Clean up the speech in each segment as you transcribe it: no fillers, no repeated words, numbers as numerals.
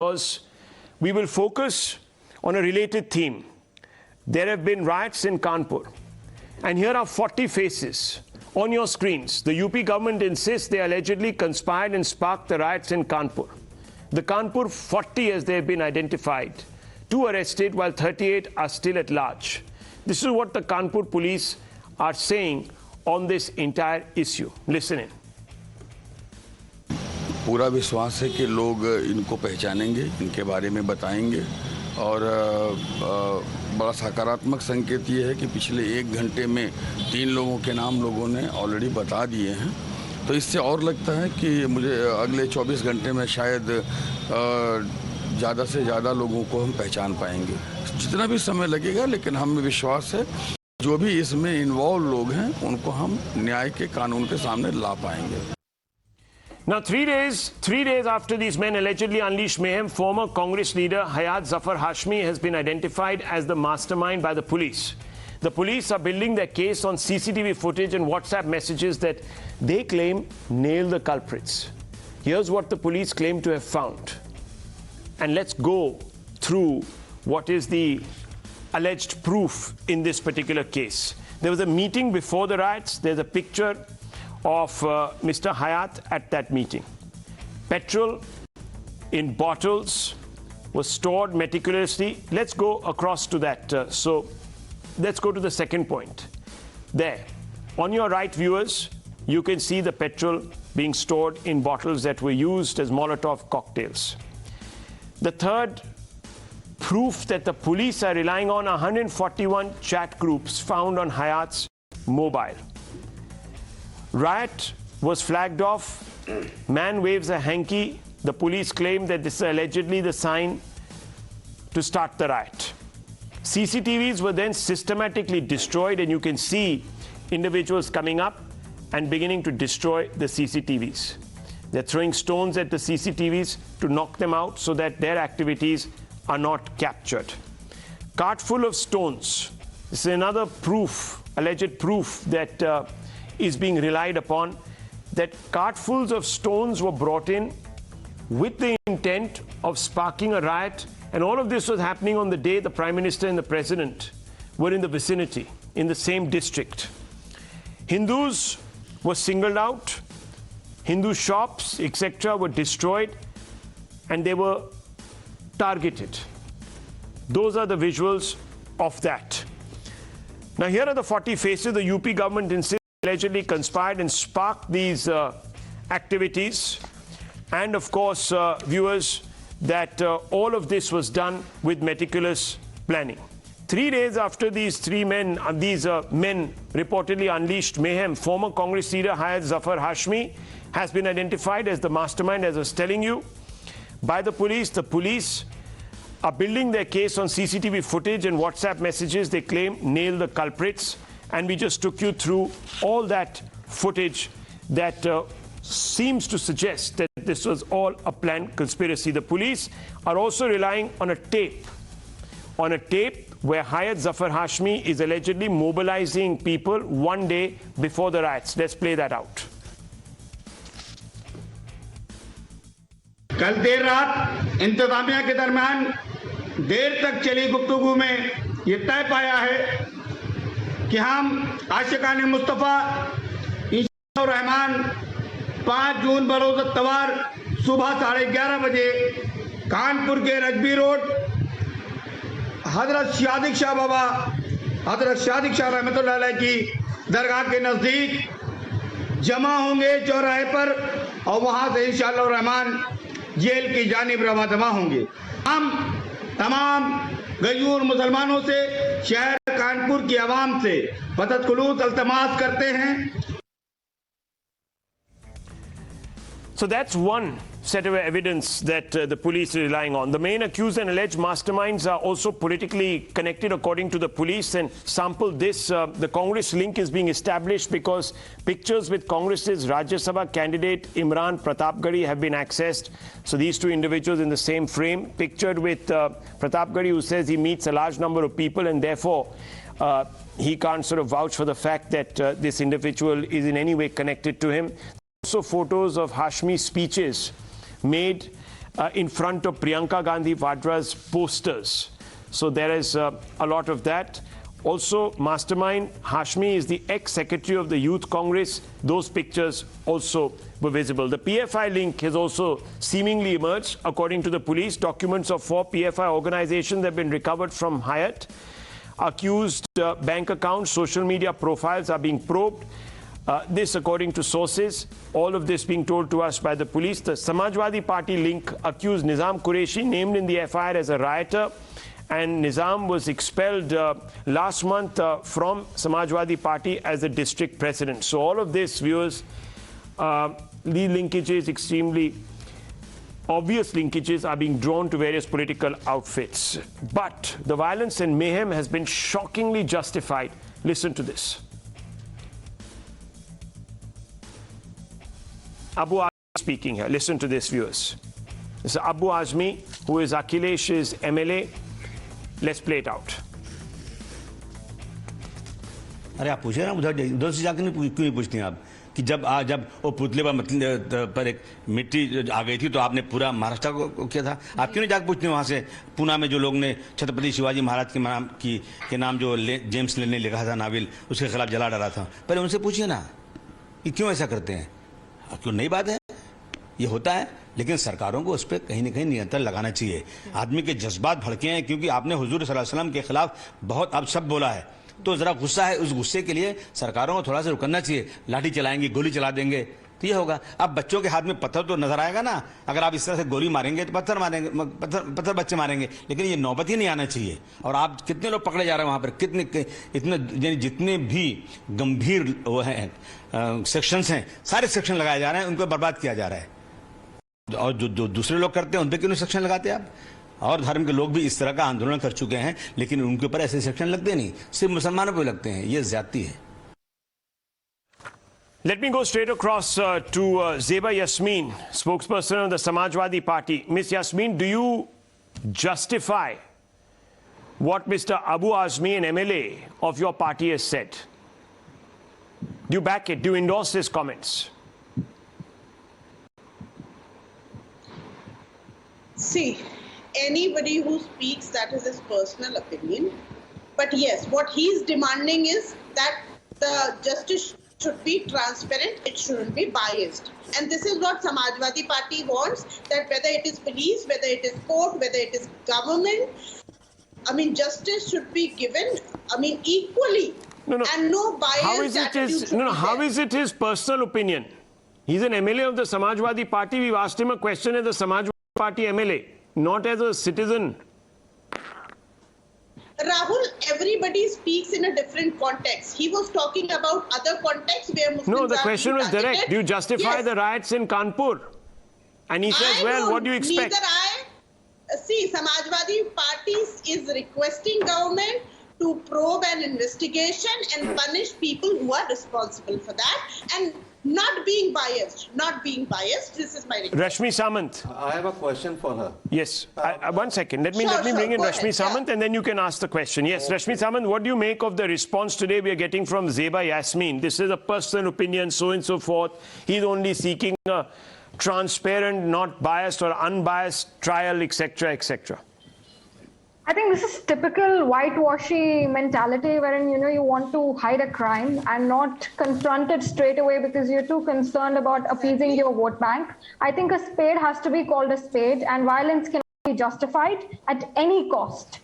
because we will focus on a related theme. There have been riots in Kanpur, and here are 40 faces on your screens. The UP government insists they allegedly conspired and sparked the riots in Kanpur. The Kanpur 40 as they have been identified, 2 arrested while 38 are still at large. This is what the Kanpur police are saying on this entire issue. Listen in. पूरा विश्वास है कि लोग इनको पहचानेंगे, इनके बारे में बताएंगे और बड़ा सकारात्मक संकेत ये है कि पिछले 1 घंटे में 3 लोगों के नाम लोगों ने ऑलरेडी बता दिए हैं। तो इससे और लगता है कि मुझे अगले 24 घंटे में शायद ज़्यादा से ज़्यादा लोगों को हम पहचान पाएंगे। जितना भी समय लगेगा, लेकिन हमें विश्वास है जो भी इसमें इन्वॉल्व लोग हैं उनको हम न्याय के कानून के सामने ला पाएंगे। Now, 3 days after these men allegedly unleashed mayhem, former Congress leader Hayat Zafar Hashmi has been identified as the mastermind by the police. The police are building their case on CCTV footage and WhatsApp messages that they claim nail the culprits. Here's what the police claim to have found. And let's go through what is the alleged proof in this particular case. There was a meeting before the riots. There's a picture of Mr. Hayat at that meeting. Petrol in bottles was stored meticulously. Let's go across to that. So let's go to the second point. There, on your right, viewers, you can see the petrol being stored in bottles that were used as Molotov cocktails. The third proof that the police are relying on are 141 chat groups found on Hayat's mobile. Riot was flagged off. Man waves a hanky. The police claim that this is allegedly the sign to start the riot. CCTVs were then systematically destroyed, and you can see individuals coming up and beginning to destroy the CCTVs. They're throwing stones at the CCTVs to knock them out so that their activities are not captured. Cart full of stones. This is another proof, alleged proof that is being relied upon, that cartfuls of stones were brought in with the intent of sparking a riot, and all of this was happening on the day the Prime Minister and the President were in the vicinity, in the same district. Hindus were singled out, Hindu shops, etc. were destroyed, and they were targeted. Those are the visuals of that. Now here are the 40 faces. The UP government insists allegedly conspired and sparked these activities, and of course viewers, that all of this was done with meticulous planning. 3 days after these men reportedly unleashed mayhem, former Congress leader Hayat Zafar Hashmi has been identified as the mastermind, as I was telling you, by the police. The police are building their case on CCTV footage and WhatsApp messages they claim nail the culprits. And we just took you through all that footage that seems to suggest that this was all a planned conspiracy. The police are also relying on a tape where Hayat Zafar Hashmi is allegedly mobilizing people 1 day before the riots. Let's play that out. कल देर रात इंतजामिया के दरमियान देर तक चली गुफ्तगू में ये तय पाया है कि हम आशिकाने मुस्तफ़ा इंशाअल्लाह रहमान 5 जून बरोज़ तवार सुबह 11:30 बजे कानपुर के रजबी रोड हजरत सादिक शाह बाबा हजरत सादिक शाह रहमतुल्लाह अलैह की दरगाह के नज़दीक जमा होंगे चौराहे पर, और वहाँ से इंशाअल्लाह रहमान जेल की जानिब रवाना होंगे। हम तमाम गयूर मुसलमानों से, शहर कानपुर की आवाम से बदखुलूस अल्तमास करते हैं। So that's one set of evidence that the police are relying on. The main accused and alleged masterminds are also politically connected according to the police, and sample this. The Congress link is being established because pictures with Congress's Rajya Sabha candidate Imran Pratapgarhi have been accessed. So these two individuals in the same frame, pictured with Pratapgarhi, who says he meets a large number of people and therefore he can't sort of vouch for the fact that this individual is in any way connected to him. Also photos of Hashmi's speeches made in front of Priyanka Gandhi Vadra's posters. So there is a lot of that. Also, mastermind Hashmi is the ex-secretary of the Youth Congress. Those pictures also were visible. The PFI link has also seemingly emerged. According to the police, documents of 4 PFI organizations have been recovered from Hyatt. Accused bank accounts, social media profiles are being probed. This according to sources, all of this being told to us by the police. The Samajwadi Party link accused Nizam Qureshi, named in the FIR as a rioter, and Nizam was expelled last month from Samajwadi Party as the district president. So all of this, viewers, the linkages, extremely obvious linkages, are being drawn to various political outfits. But the violence and mayhem has been shockingly justified. Listen to this. Abu Azmi speaking here. Listen to this, viewers. This is Abu Azmi, who is Akhilesh's MLA. Let's play it out. अरे आप पूछे ना उधर से जाकर क्यों नहीं पूछते हैं आप कि जब वो पुतले पर एक मिट्टी आ गई थी तो आपने पूरा महाराष्ट्र को किया था, आप क्यों नहीं जाकर पूछते वहां से पूना में जो लोग ने छत्रपति शिवाजी महाराज के नाम जो जेम्स लेन ने लिखा था नावल, उसके खिलाफ जला डाला था, पहले उनसे पूछिए ना कि क्यों ऐसा करते हैं। क्यों नई बात है, ये होता है, लेकिन सरकारों को उस पर कहीं न कहीं नियंत्रण लगाना चाहिए। आदमी के जज्बात भड़के हैं क्योंकि आपने हुजूर सल्लल्लाहु अलैहि वसल्लम के खिलाफ बहुत अपशब्द बोला है, तो जरा गुस्सा है, उस गुस्से के लिए सरकारों को थोड़ा सा रुकना चाहिए। लाठी चलाएंगे, गोली चला देंगे तो ये होगा। अब बच्चों के हाथ में पत्थर तो नजर आएगा ना, अगर आप इस तरह से गोली मारेंगे तो पत्थर बच्चे मारेंगे, लेकिन ये नौबत ही नहीं आना चाहिए। और आप कितने लोग पकड़े जा रहे हैं वहां पर, इतने जितने भी गंभीर वो हैं सेक्शंस हैं, सारे सेक्शन लगाए जा रहे हैं, उनको बर्बाद किया जा रहा है। और जो दूसरे लोग करते हैं उन पर क्यों सेक्शन लगाते आप। और धर्म के लोग भी इस तरह का आंदोलन कर चुके हैं, लेकिन उनके ऊपर ऐसे सेक्शन लगते नहीं, सिर्फ मुसलमानों पे लगते हैं। ये ज्यादती है। Let me go straight across to Zeba Yasmeen, spokesperson of the Samajwadi Party. Ms. Yasmeen, do you justify what Mr. Abu Azmi, an MLA of your party, has said? Do you back it? Do you endorse his comments? See, anybody who speaks, that is his personal opinion. But yes, what he's demanding is that the justice should be transparent, it shouldn't be biased. And this is what Samajwadi Party wants, that whether it is police, whether it is court, whether it is government, I mean, justice should be given, I mean, equally. And no bias. How is it his personal opinion? He's an MLA of the Samajwadi Party. We've asked him a question as a Samajwadi Party MLA, not as a citizen. Rahul, everybody speaks in a different context. He was talking about other contexts where Muslims No, the question was direct. Do you justify the riots in Kanpur? And he says, well, what do you expect? Neither I. See, Samajwadi Party is requesting government to probe an investigation and punish people who are responsible for that, and not being biased. This is my request. Rashmi Samant. I have a question for her. Yes. 1 second. Let me bring in Rashmi Samant, and then you can ask the question. Yes, Rashmi Samant, what do you make of the response today we are getting from Zeba Yasmeen? This is a personal opinion, so and so forth. He's only seeking a transparent, not biased or unbiased trial, etc., etc. I think this is typical whitewashing mentality wherein, you want to hide a crime and not confront it straight away because you're too concerned about appeasing your vote bank. I think a spade has to be called a spade, and violence cannot be justified at any cost.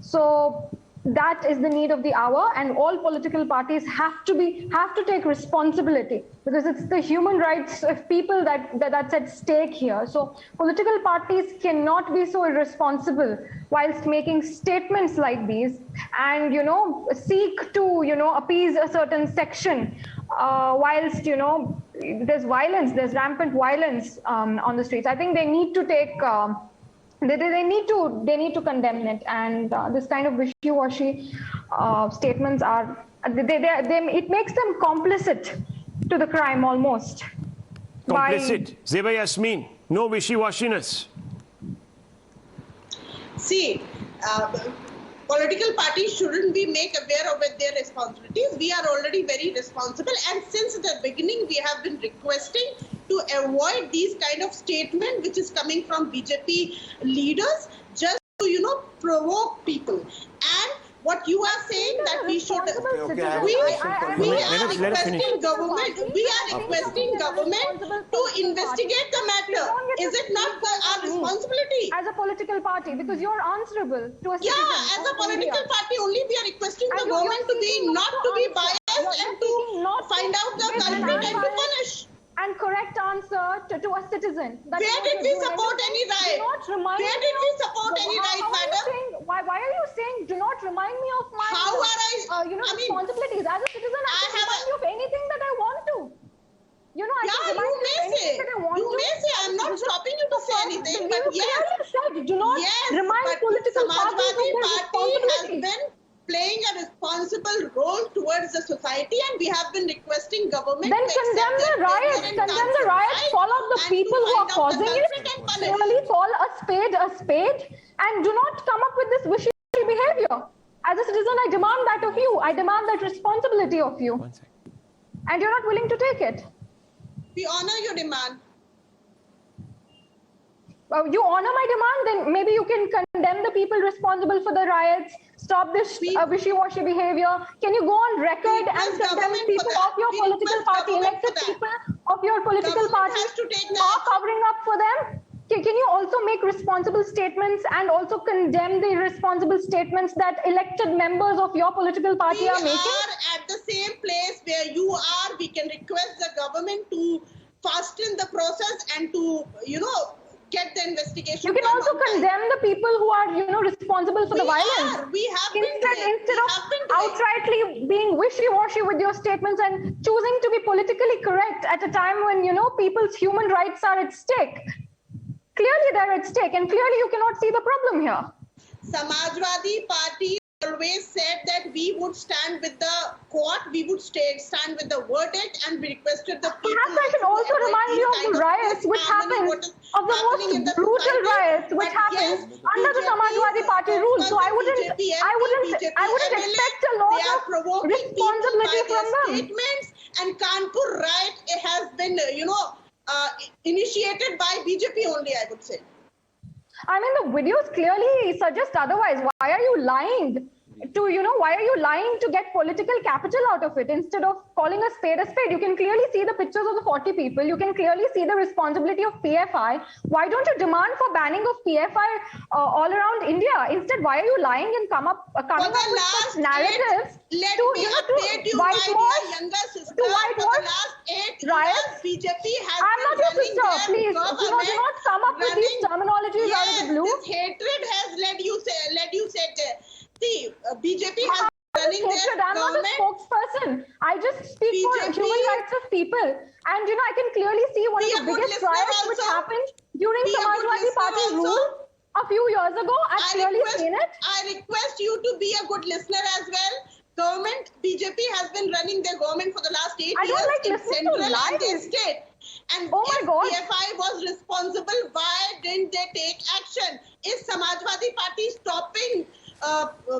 So that is the need of the hour, and all political parties have to take responsibility, because it's the human rights of people that's at stake here. So political parties cannot be so irresponsible whilst making statements like these and seek to appease a certain section whilst there's violence, there's rampant violence on the streets. I think they need to take they need to condemn it, and this kind of wishy-washy statements are it makes them complicit to the crime almost. Complicit. Zeba Yasmeen, no wishy-washiness. See, political parties shouldn't be made aware of their responsibilities. We are already very responsible, and since the beginning we have been requesting to avoid these kind of statement which is coming from BJP leaders just to, provoke people. And what you are saying that we should, we are requesting government to investigate the matter. Is it not our responsibility? As a political party, because you're answerable to a citizen. Yeah, as a political party only we are requesting the government to be not to be biased and to find out the culprit and to punish. And correct answer to a citizen. Where did we support any right? Where did we support any right, madam? Why are you saying do not remind me of my responsibilities as a citizen? I can remind you of anything that I want to. I can remind you of anything that I want to. You may say, I'm not stopping you to say anything, but yes. Said, do not remind political parties of their responsibilities. Has been playing a responsible role towards the society, and we have been requesting government then condemn the riots, call out the people who are causing it, clearly call a spade, and do not come up with this wishy-washy behavior. As a citizen, I demand that of you. I demand that responsibility of you. And you're not willing to take it. We honor your demand. You honor my demand, then maybe you can condemn the people responsible for the riots, stop this wishy-washy behavior. Can you go on record and condemn people of your political party, elected people of your political party, for covering up for them? Can you also make responsible statements and also condemn the irresponsible statements that elected members of your political party are making? We are at the same place where you are. We can request the government to fasten the process and to, get the investigation. You can also condemn the people who are, responsible for the violence. We have instead of outrightly being wishy-washy with your statements and choosing to be politically correct at a time when, people's human rights are at stake. Clearly they're at stake, and clearly you cannot see the problem here. Samajwadi Party always said that we would stand with the court, we would stand with the verdict, and we requested the people. Perhaps I should also remind you of the riots which happened, of the most brutal riots which happened under the Samajwadi Party rule. So I wouldn't expect a lot of responsibility from them. Statements, and Kanpur riot has been, initiated by BJP only, I would say. I mean, the videos clearly suggest otherwise. Why are you lying to get political capital out of it instead of calling a spade a spade? You can clearly see the pictures of the 40 people. You can clearly see the responsibility of PFI. Why don't you demand for banning of PFI all around India? Instead, why are you lying and coming up with such narratives to whitewash riots? BJP has I'm not your sister. Please, do not come up with these terminologies out of the blue. This hatred has led you say that. See, BJP has running their I'm not a spokesperson. I just speak for human rights of people. And, I can clearly see one of the biggest riots which happened during Samajwadi Party rule a few years ago. I've clearly seen it. I request you to be a good listener as well. BJP has been running their government for the last 8 years. I don't like in listening to central and lies. state. And oh my God. PFI was responsible, why didn't they take action? Is Samajwadi Party stopping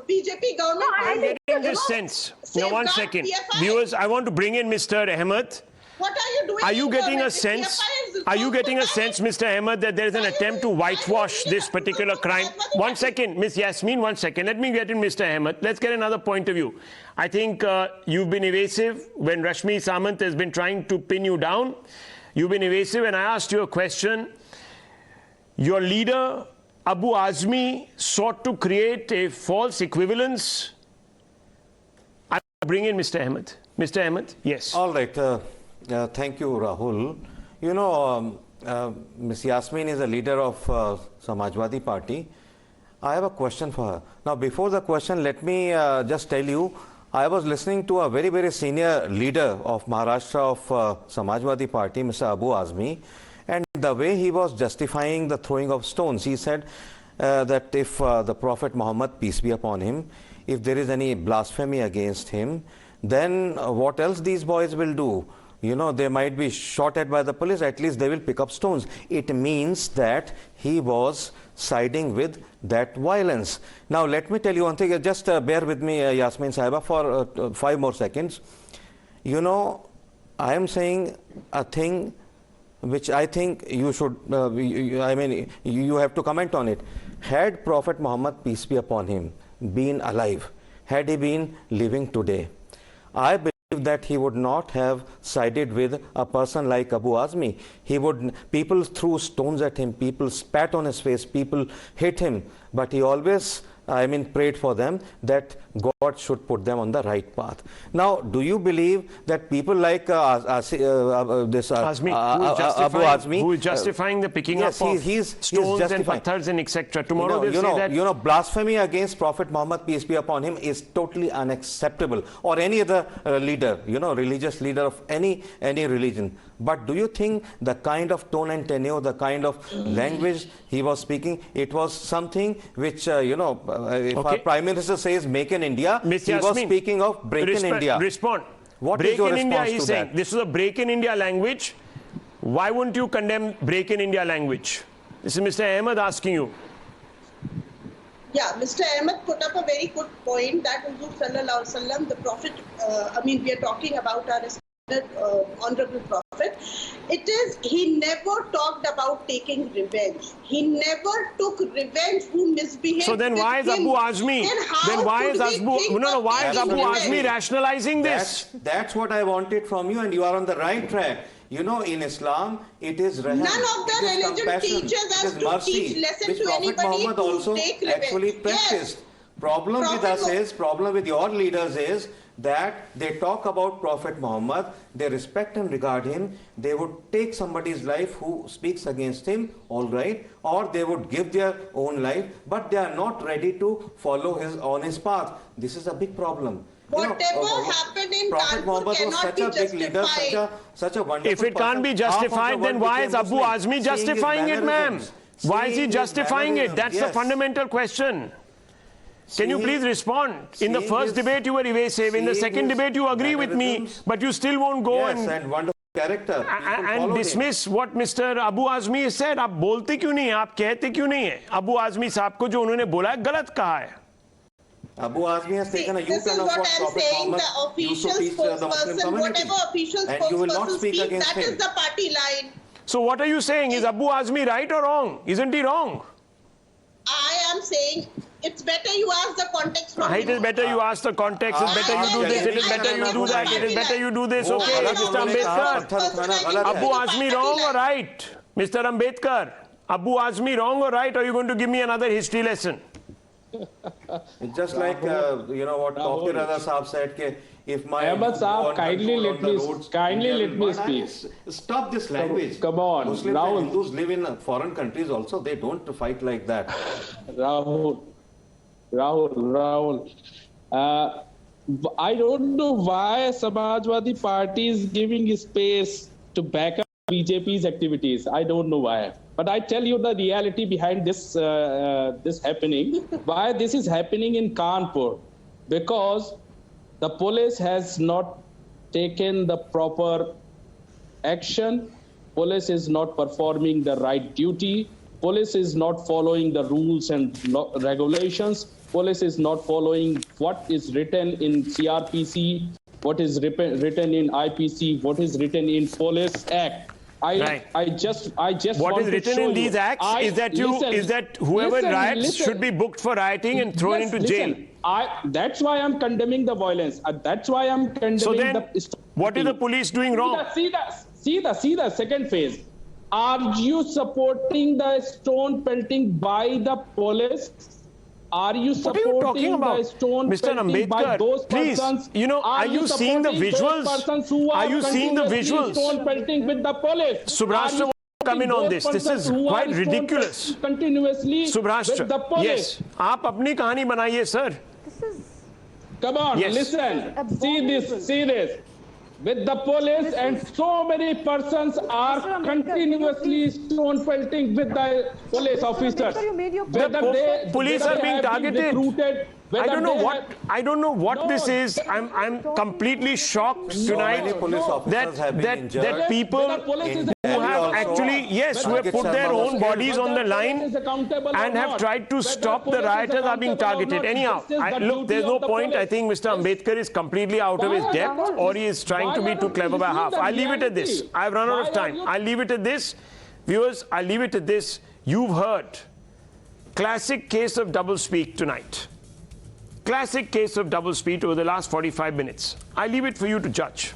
BJP government? No, I'm getting this sense. Now, one second. PFI. Viewers, I want to bring in Mr. Ahmed. What are you doing? Are you getting a sense? Are you getting a sense, Mr. Ahmed, that there is an attempt to whitewash this particular crime? One second, Ms. Yasmeen, 1 second. Let me get in Mr. Ahmed. Let's get another point of view. I think you've been evasive when Rashmi Samant has been trying to pin you down. You've been evasive, and I asked you a question. Your leader, Abu Azmi, sought to create a false equivalence. I bring in Mr. Ahmed. Mr. Ahmed, yes. All right. Thank you, Rahul. Ms. Yasmeen is a leader of Samajwadi Party. I have a question for her. Now, before the question, let me just tell you, I was listening to a very, very senior leader of Maharashtra of Samajwadi Party, Mr. Abu Azmi, and the way he was justifying the throwing of stones, he said that if the Prophet Muhammad, peace be upon him, if there is any blasphemy against him, then what else these boys will do? They might be shot at by the police, at least they will pick up stones. It means that he was siding with that violence. Now, let me tell you one thing, just bear with me, Yasmeen Sahiba, for 5 more seconds. I am saying a thing which I think you should, you have to comment on it. Had Prophet Muhammad, peace be upon him, been alive, had he been living today, I believe that he would not have sided with a person like Abu Azmi. People threw stones at him, people spat on his face, people hit him, but he always prayed for them that God should put them on the right path. Now, do you believe that people like Abu Azmi, who is justifying the picking up of stones and pathars and etc. Tomorrow they say that blasphemy against Prophet Muhammad, peace be upon him, is totally unacceptable, or any other leader, religious leader of any religion. But do you think the kind of tone and tenure, the kind of language he was speaking, it was something which, if our Prime Minister says make in India, he was speaking of break in India. Respond. What break is your in India, response he's to saying. that? This is a break in India language. Why wouldn't you condemn break in India language? This is Mr. Ahmed asking you. Yeah, Mr. Ahmed put up a very good point that Huzur Sallallahu Alaihi Wasallam, the Prophet, we are talking about our honorable Prophet. He never talked about taking revenge. He never took revenge who misbehaved. So then why is Abu Azmi? Why is Abu Azmi rationalizing this? That's what I wanted from you, and you are on the right track. In Islam, it is raham. None of the religion teaches us to teach lesson to anybody Muhammad who also take revenge. actually practiced. Problem with your leaders is that they talk about Prophet Muhammad, they respect and regard him, they would take somebody's life who speaks against him, all right, or they would give their own life, but they are not ready to follow on his path. This is a big problem. Whatever happened in Kanpur cannot be justified. Such a wonderful If it can't be justified, then why is Abu Azmi justifying it, ma'am? Why is he justifying it? That's the fundamental question. Can you please respond? In the first debate you were evasive, in the second debate you agree with me, but you still won't go and wonderful character and dismiss what Mr. Abu Azmi has said. आप बोलते क्यों नहीं? आप कहते क्यों नहीं है? Abu Azmi साहब को जो उन्होंने बोला है गलत कहा है. Abu Azmi has taken a U-turn of what Prophet Muhammad used to teach the Muslim community, and you will not speak against him. That is the party line. So what are you saying? Is Abu Azmi right or wrong? Isn't he wrong? I am saying it's better you ask the context from It is better you ask the context. It's better you do this. It is better you do that. It is better you do this. Okay, Mr. Ambedkar. Abu Azmi wrong or right? Mr. Ambedkar. Abu Azmi wrong or right? Or are you going to give me another history lesson? It's just like what Dr. Rada Saab said, if my Ahmed Saab, kindly let me speak. Stop this language. Come on, Muslims Rahul. and Hindus live in foreign countries also. They don't fight like that. Rahul. I don't know why Samajwadi Party is giving space to back up BJP's activities. I don't know why. But I tell you the reality behind this this happening. Why this is happening in Kanpur? Because the police has not taken the proper action. Police is not performing the right duty. Police is not following the rules and regulations. Police is not following what is written in CRPC, what is written in IPC, what is written in Police Act. I just what is written in these acts is that whoever riots should be booked for rioting and thrown into jail. That's why I'm condemning the violence. That's why I'm condemning. So then, what is the police doing wrong? See the second phase. Are you supporting the stone pelting by the police? Are you supporting the stone pelting by those persons? Please, are you seeing the visuals? Are you seeing the visuals? Stone pelting with the police. Subhrashtra, come in on this. This is quite ridiculous. Continuously Subhrashtra, with the police. yes. आप अपनी कहानी बनाइए, sir. Come on, listen. See this. With the police and so many persons are continuously stone pelting with the police officers. The police are being targeted. I don't know what this is. I'm completely shocked tonight that people who have actually yes, who have put their own bodies on the line and have tried to stop the rioters are being targeted. Anyhow, look, there's no point. I think Mr. Ambedkar is completely out of his depth, or he is trying to be too clever by half. I'll leave it at this. I've run out of time. I'll leave it at this. Viewers, I'll leave it at this. You've heard classic case of doublespeak tonight. Classic case of doublespeak over the last 45 minutes. I leave it for you to judge.